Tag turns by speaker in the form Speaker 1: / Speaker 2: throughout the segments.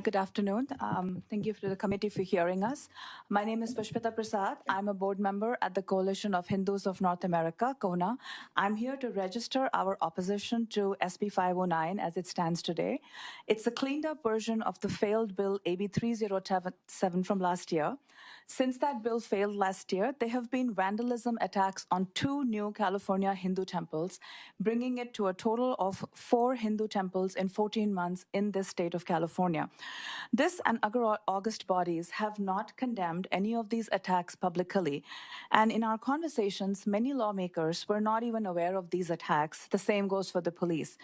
Speaker 1: good afternoon. Thank you to the committee for hearing us. My name is Pushpita Prasad. I'm a board member at the Coalition of Hindus of North America, CoHNA. I'm here to register our opposition to SB 509 as it stands today. It's a cleaned up version of the failed bill AB 307 from last year. Since that bill failed last year, there have been vandalism attacks on 2 new California Hindu temples, bringing it to a total of 4 Hindu temples in 14 months in this state of California. This and other August bodies have not condemned any of these attacks publicly. And in our conversations, many lawmakers were not even aware of these attacks. The same goes for the police.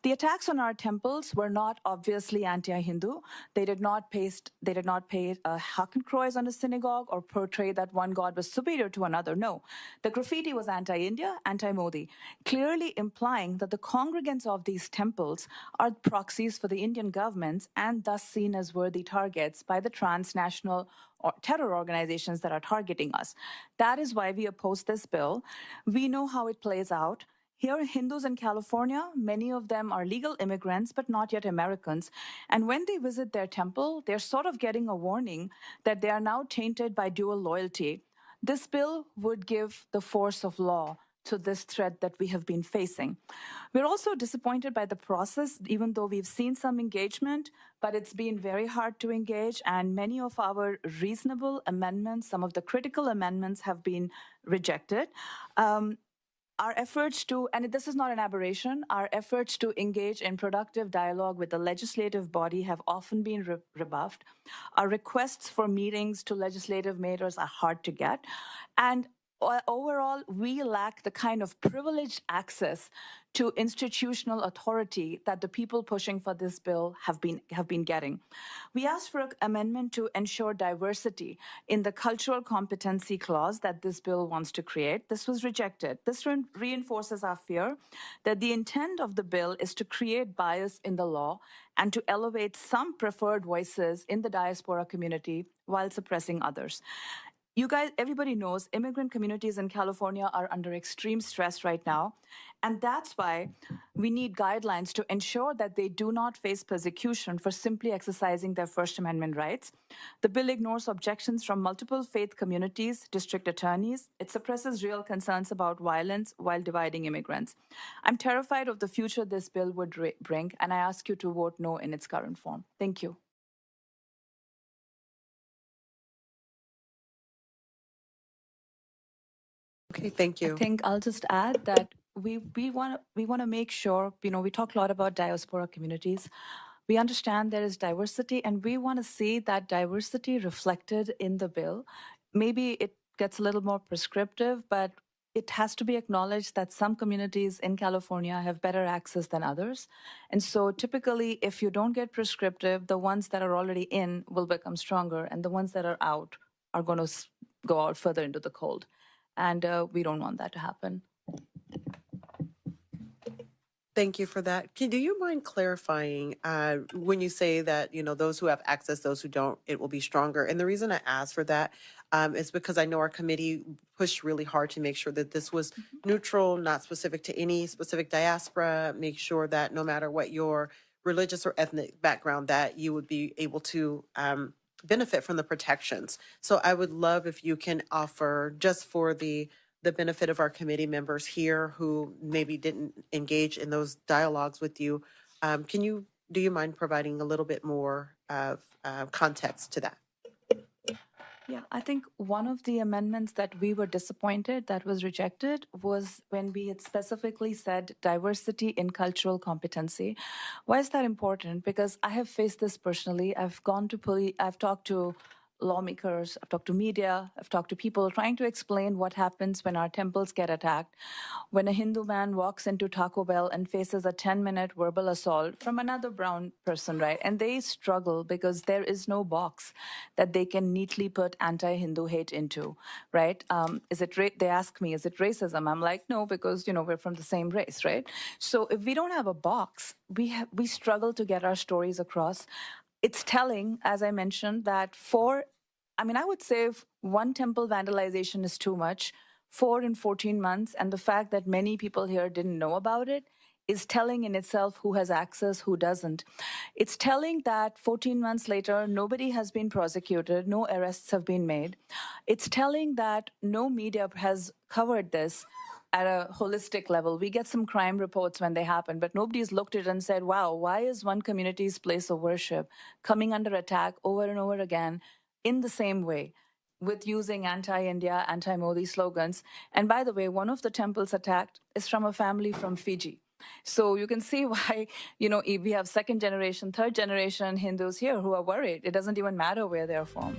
Speaker 1: The attacks on our temples were not obviously anti-Hindu. They did not paste hakenkreuz on a synagogue or portray that one god was superior to another. No. The graffiti was anti-India, anti-Modi, clearly implying that the congregants of these temples are proxies for the Indian governments and thus seen as worthy targets by the transnational terror organizations that are targeting us. That is why we oppose this bill. We know how it plays out. Here, Hindus in California, many of them are legal immigrants, but not yet Americans. And when they visit their temple, they're sort of getting a warning that they are now tainted by dual loyalty. This bill would give the force of law to this threat that we have been facing. We're also disappointed by the process, even though we've seen some engagement, but it's been very hard to engage, and many of our reasonable amendments, some of the critical amendments, have been rejected. Our efforts to, and this is not an aberration, our efforts to engage in productive dialogue with the legislative body have often been rebuffed. Our requests for meetings to legislative matters are hard to get. And overall, we lack the kind of privileged access to institutional authority that the people pushing for this bill have been getting. We asked for an amendment to ensure diversity in the cultural competency clause that this bill wants to create. This was rejected. This reinforces our fear that the intent of the bill is to create bias in the law and to elevate some preferred voices in the diaspora community while suppressing others. You guys, everybody knows immigrant communities in California are under extreme stress right now. And that's why we need guidelines to ensure that they do not face persecution for simply exercising their First Amendment rights. The bill ignores objections from multiple faith communities, district attorneys. It suppresses real concerns about violence while dividing immigrants. I'm terrified of the future this bill would bring, and I ask you to vote no in its current form. Thank you.
Speaker 2: Okay, thank you.
Speaker 1: I think I'll just add that we want to make sure, we talk a lot about diaspora communities. We understand there is diversity, and we want to see that diversity reflected in the bill. Maybe it gets a little more prescriptive, but it has to be acknowledged that some communities in California have better access than others. And so typically, if you don't get prescriptive, the ones that are already in will become stronger, and the ones that are out are going to go out further into the cold. And we don't want that to happen.
Speaker 2: Thank you for that. Do you mind clarifying when you say that, those who have access, those who don't, it will be stronger? And the reason I ask for that is because I know our committee pushed really hard to make sure that this was neutral, not specific to any specific diaspora, make sure that no matter what your religious or ethnic background, that you would be able to benefit from the protections. So I would love if you can offer, just for the benefit of our committee members here who maybe didn't engage in those dialogues with you, do you mind providing a little bit more of context to that?
Speaker 1: Yeah, I think one of the amendments that we were disappointed that was rejected was when we had specifically said diversity in cultural competency. Why is that important? Because I have faced this personally. I've talked to lawmakers, I've talked to media, I've talked to people trying to explain what happens when our temples get attacked, when a Hindu man walks into Taco Bell and faces a 10-minute verbal assault from another brown person, right? And they struggle because there is no box that they can neatly put anti-Hindu hate into, right? They ask me, is it racism? I'm like, no, because, we're from the same race, right? So if we don't have a box, we struggle to get our stories across. It's telling, as I mentioned, that I would say if one temple vandalization is too much, 4 in 14 months, and the fact that many people here didn't know about it is telling in itself who has access, who doesn't. It's telling that 14 months later, nobody has been prosecuted, no arrests have been made. It's telling that no media has covered this at a holistic level. We get some crime reports when they happen, but nobody's looked at it and said, wow, why is one community's place of worship coming under attack over and over again in the same way, with using anti-India, anti-Modi slogans? And by the way, one of the temples attacked is from a family from Fiji. So you can see why, we have second generation, third generation Hindus here who are worried. It doesn't even matter where they're from.